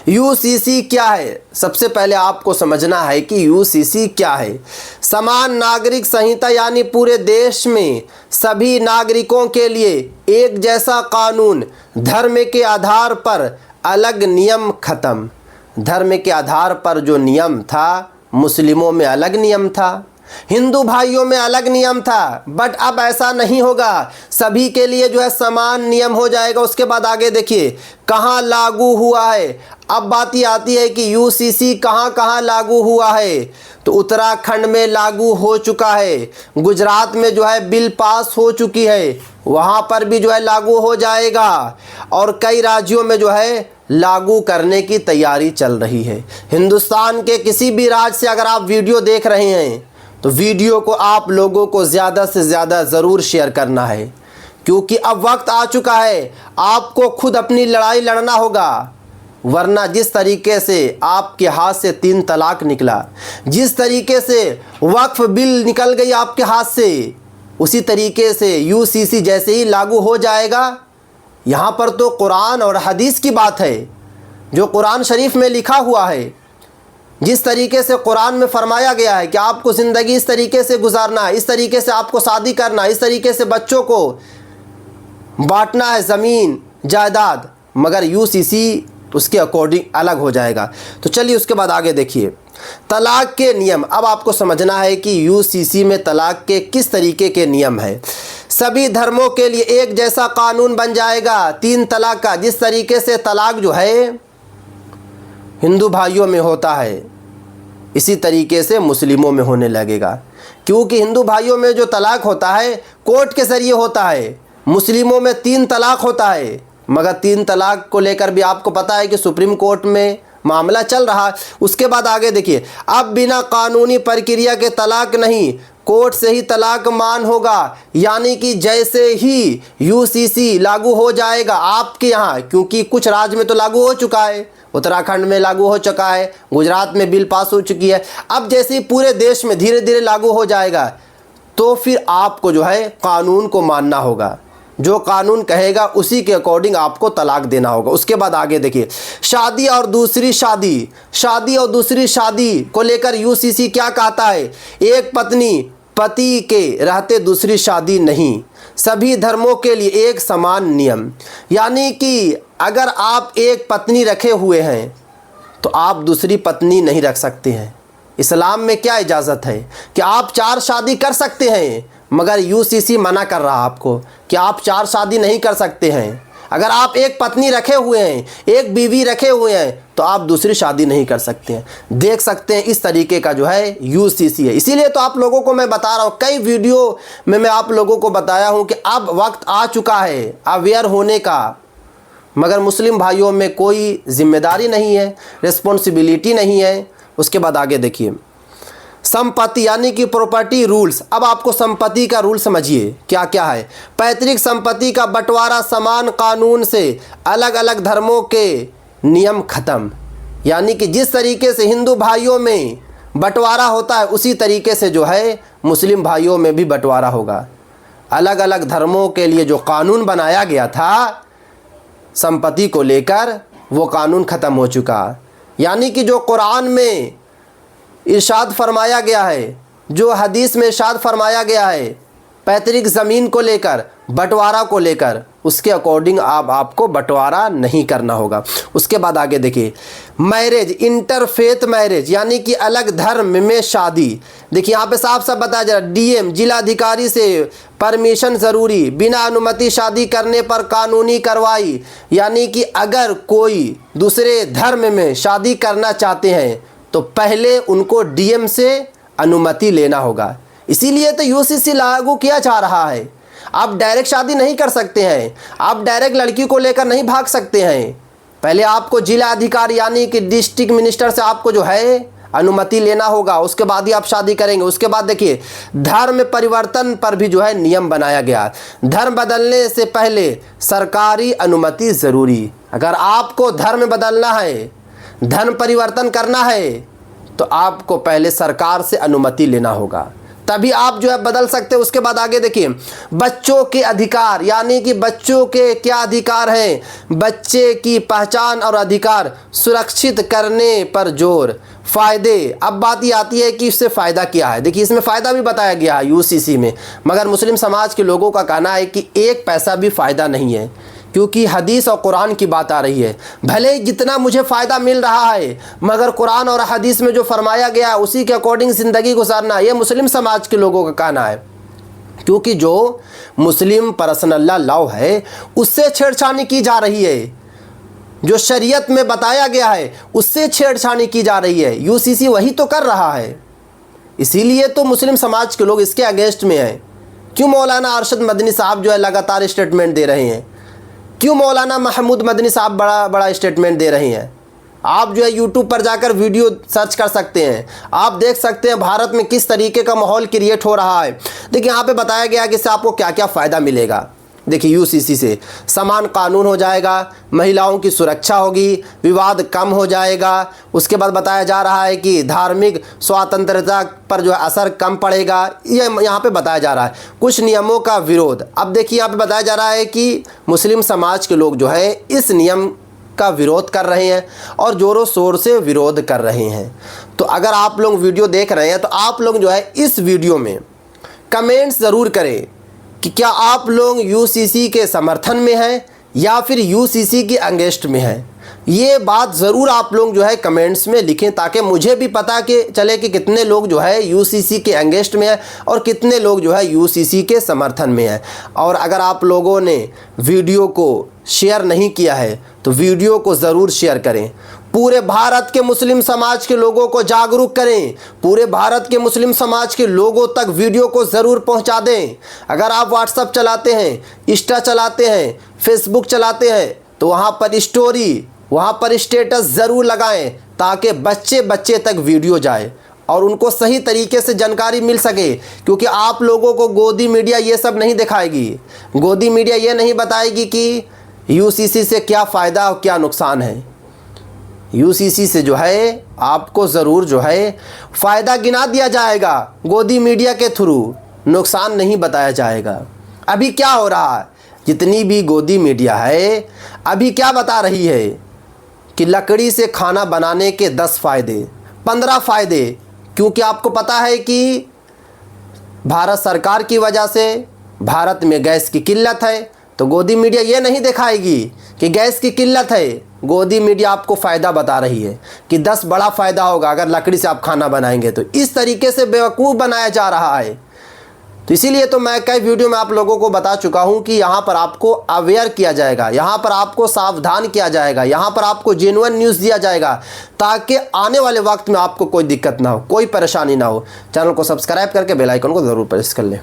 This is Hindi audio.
यूसीसी क्या है? सबसे पहले आपको समझना है कि यूसीसी क्या है। समान नागरिक संहिता, यानी पूरे देश में सभी नागरिकों के लिए एक जैसा कानून, धर्म के आधार पर अलग नियम खत्म। धर्म के आधार पर जो नियम था, मुस्लिमों में अलग नियम था, हिंदू भाइयों में अलग नियम था, बट अब ऐसा नहीं होगा। सभी के लिए जो है समान नियम हो जाएगा। उसके बाद आगे देखिए कहाँ लागू हुआ है। अब बात ये आती है कि यूसीसी कहाँ कहाँ लागू हुआ है। तो उत्तराखंड में लागू हो चुका है, गुजरात में जो है बिल पास हो चुकी है, वहाँ पर भी जो है लागू हो जाएगा, और कई राज्यों में जो है लागू करने की तैयारी चल रही है। हिंदुस्तान के किसी भी राज्य से अगर आप वीडियो देख रहे हैं तो वीडियो को आप लोगों को ज़्यादा से ज़्यादा ज़रूर शेयर करना है, क्योंकि अब वक्त आ चुका है आपको खुद अपनी लड़ाई लड़ना होगा। वरना जिस तरीके से आपके हाथ से 3 तलाक निकला, जिस तरीके से वक्फ बिल निकल गई आपके हाथ से, उसी तरीके से यूसीसी जैसे ही लागू हो जाएगा। यहाँ पर तो कुरान और हदीस की बात है, जो कुरान शरीफ में लिखा हुआ है। जिस तरीके से कुरान में फरमाया गया है कि आपको ज़िंदगी इस तरीके से गुजारना है, इस तरीके से आपको शादी करना है, इस तरीके से बच्चों को बांटना है ज़मीन जायदाद, मगर यूसीसी उसके अकॉर्डिंग अलग हो जाएगा। तो चलिए उसके बाद आगे देखिए तलाक के नियम। अब आपको समझना है कि यूसीसी में तलाक के किस तरीके के नियम है। सभी धर्मों के लिए एक जैसा कानून बन जाएगा 3 तलाक का। जिस तरीके से तलाक जो है हिंदू भाइयों में होता है, इसी तरीके से मुस्लिमों में होने लगेगा, क्योंकि हिंदू भाइयों में जो तलाक होता है कोर्ट के ज़रिए होता है, मुस्लिमों में 3 तलाक होता है। मगर 3 तलाक को लेकर भी आपको पता है कि सुप्रीम कोर्ट में मामला चल रहा है। उसके बाद आगे देखिए, अब बिना कानूनी प्रक्रिया के तलाक नहीं, कोर्ट से ही तलाक मान होगा। यानी कि जैसे ही यूसीसी लागू हो जाएगा आपके यहाँ, क्योंकि कुछ राज्य में तो लागू हो चुका है, उत्तराखंड में लागू हो चुका है, गुजरात में बिल पास हो चुकी है, अब जैसे ही पूरे देश में धीरे धीरे लागू हो जाएगा, तो फिर आपको जो है कानून को मानना होगा। जो कानून कहेगा उसी के अकॉर्डिंग आपको तलाक देना होगा। उसके बाद आगे देखिए शादी और दूसरी शादी को लेकर यूसीसी क्या कहता है। एक पत्नी पति के रहते दूसरी शादी नहीं, सभी धर्मों के लिए एक समान नियम। यानी कि अगर आप एक पत्नी रखे हुए हैं तो आप दूसरी पत्नी नहीं रख सकते हैं। इस्लाम में क्या इजाज़त है कि आप 4 शादी कर सकते हैं, मगर यूसीसी मना कर रहा आपको कि आप 4 शादी नहीं कर सकते हैं। अगर आप एक पत्नी रखे हुए हैं, एक बीवी रखे हुए हैं, तो आप दूसरी शादी नहीं कर सकते हैं। देख सकते हैं इस तरीके का जो है यूसीसी है। इसीलिए तो आप लोगों को मैं बता रहा हूँ, कई वीडियो में मैं आप लोगों को बताया हूँ कि अब वक्त आ चुका है अवेयर होने का। मगर मुस्लिम भाइयों में कोई जिम्मेदारी नहीं है, रिस्पॉन्सिबिलिटी नहीं है। उसके बाद आगे देखिए संपत्ति यानी कि प्रॉपर्टी रूल्स। अब आपको संपत्ति का रूल समझिए क्या क्या है। पैतृक संपत्ति का बंटवारा समान कानून से, अलग अलग धर्मों के नियम खत्म। यानी कि जिस तरीके से हिंदू भाइयों में बंटवारा होता है, उसी तरीके से जो है मुस्लिम भाइयों में भी बंटवारा होगा। अलग अलग धर्मों के लिए जो कानून बनाया गया था संपत्ति को लेकर, वो कानून ख़त्म हो चुका। यानी कि जो कुरान में इरशाद फरमाया गया है, जो हदीस में इरशाद फरमाया गया है पैतृक ज़मीन को लेकर, बंटवारा को लेकर, उसके अकॉर्डिंग आपको बंटवारा नहीं करना होगा। उसके बाद आगे देखिए मैरिज, इंटरफेथ मैरिज, यानी कि अलग धर्म में शादी। देखिए यहाँ पे साफ साफ बताया जा रहा है, डीएम जिलाधिकारी से परमिशन ज़रूरी, बिना अनुमति शादी करने पर कानूनी कार्रवाई। यानी कि अगर कोई दूसरे धर्म में शादी करना चाहते हैं तो पहले उनको डीएम से अनुमति लेना होगा। इसीलिए तो यूसीसी लागू किया जा रहा है। आप डायरेक्ट शादी नहीं कर सकते हैं, आप डायरेक्ट लड़की को लेकर नहीं भाग सकते हैं। पहले आपको जिला अधिकारी यानी कि डिस्ट्रिक्ट मिनिस्टर से आपको जो है अनुमति लेना होगा, उसके बाद ही आप शादी करेंगे। उसके बाद देखिए धर्म परिवर्तन पर भी जो है नियम बनाया गया। धर्म बदलने से पहले सरकारी अनुमति ज़रूरी। अगर आपको धर्म बदलना है, धर्म परिवर्तन करना है, तो आपको पहले सरकार से अनुमति लेना होगा। तभी आप जो है बदल सकते हैं। उसके बाद आगे देखिए, बच्चों के अधिकार, यानी कि बच्चों के क्या अधिकार हैं, बच्चे की पहचान और अधिकार सुरक्षित करने पर जोर। फ़ायदे, अब बात ये आती है कि इससे फ़ायदा क्या है। देखिए इसमें फ़ायदा भी बताया गया है यूसीसी में, मगर मुस्लिम समाज के लोगों का कहना है कि एक पैसा भी फ़ायदा नहीं है, क्योंकि हदीस और कुरान की बात आ रही है। भले ही जितना मुझे फ़ायदा मिल रहा है, मगर कुरान और हदीस में जो फरमाया गया है उसी के अकॉर्डिंग ज़िंदगी गुजारना, ये मुस्लिम समाज के लोगों का कहना है। क्योंकि जो मुस्लिम पर्सनल लॉ है उससे छेड़छानी की जा रही है, जो शरीयत में बताया गया है उससे छेड़छानी की जा रही है। यूसीसी वही तो कर रहा है, इसीलिए तो मुस्लिम समाज के लोग इसके अगेंस्ट में हैं। क्यों मौलाना अरशद मदनी साहब जो है लगातार स्टेटमेंट दे रहे हैं, क्यों मौलाना महमूद मदनी साहब बड़ा बड़ा स्टेटमेंट दे रहे हैं। आप जो है यूट्यूब पर जाकर वीडियो सर्च कर सकते हैं, आप देख सकते हैं भारत में किस तरीके का माहौल क्रिएट हो रहा है। देखिए यहाँ पे बताया गया कि इससे आपको क्या क्या फ़ायदा मिलेगा। देखिए यूसीसी से समान कानून हो जाएगा, महिलाओं की सुरक्षा होगी, विवाद कम हो जाएगा। उसके बाद बताया जा रहा है कि धार्मिक स्वतंत्रता पर जो है असर कम पड़ेगा, ये यहाँ पे बताया जा रहा है। कुछ नियमों का विरोध, अब देखिए यहाँ पे बताया जा रहा है कि मुस्लिम समाज के लोग जो है इस नियम का विरोध कर रहे हैं और ज़ोरों शोर से विरोध कर रहे हैं। तो अगर आप लोग वीडियो देख रहे हैं तो आप लोग जो है इस वीडियो में कमेंट्स ज़रूर करें कि क्या आप लोग यूसीसी के समर्थन में हैं या फिर यूसीसी के अगेंस्ट में हैं। ये बात ज़रूर आप लोग जो है कमेंट्स में लिखें, ताकि मुझे भी पता कि चले कि कितने लोग जो है यूसीसी के अगेंस्ट में हैं और कितने लोग जो है यूसीसी के समर्थन में हैं। और अगर आप लोगों ने वीडियो को शेयर नहीं किया है तो वीडियो को ज़रूर शेयर करें। पूरे भारत के मुस्लिम समाज के लोगों को जागरूक करें, पूरे भारत के मुस्लिम समाज के लोगों तक वीडियो को ज़रूर पहुंचा दें। अगर आप व्हाट्सएप चलाते हैं, इंस्टा चलाते हैं, फेसबुक चलाते हैं तो वहाँ पर स्टोरी, वहाँ पर स्टेटस ज़रूर लगाएं, ताकि बच्चे बच्चे तक वीडियो जाए और उनको सही तरीके से जानकारी मिल सके। क्योंकि आप लोगों को गोदी मीडिया ये सब नहीं दिखाएगी, गोदी मीडिया ये नहीं बताएगी कि यूसीसी से क्या फ़ायदा और क्या नुकसान है। यूसीसी से जो है आपको ज़रूर जो है फ़ायदा गिना दिया जाएगा, गोदी मीडिया के थ्रू नुकसान नहीं बताया जाएगा। अभी क्या हो रहा है, जितनी भी गोदी मीडिया है अभी क्या बता रही है कि लकड़ी से खाना बनाने के 10 फ़ायदे, 15 फ़ायदे। क्योंकि आपको पता है कि भारत सरकार की वजह से भारत में गैस की किल्लत है, तो गोदी मीडिया ये नहीं दिखाएगी कि गैस की किल्लत है। गोदी मीडिया आपको फ़ायदा बता रही है कि 10 बड़ा फ़ायदा होगा अगर लकड़ी से आप खाना बनाएंगे। तो इस तरीके से बेवकूफ़ बनाया जा रहा है। तो इसीलिए तो मैं कई वीडियो में आप लोगों को बता चुका हूं कि यहाँ पर आपको अवेयर किया जाएगा, यहाँ पर आपको सावधान किया जाएगा, यहाँ पर आपको जेन्युइन न्यूज़ दिया जाएगा, ताकि आने वाले वक्त में आपको कोई दिक्कत ना हो, कोई परेशानी ना हो। चैनल को सब्सक्राइब करके बेल आइकन को ज़रूर प्रेस कर लें।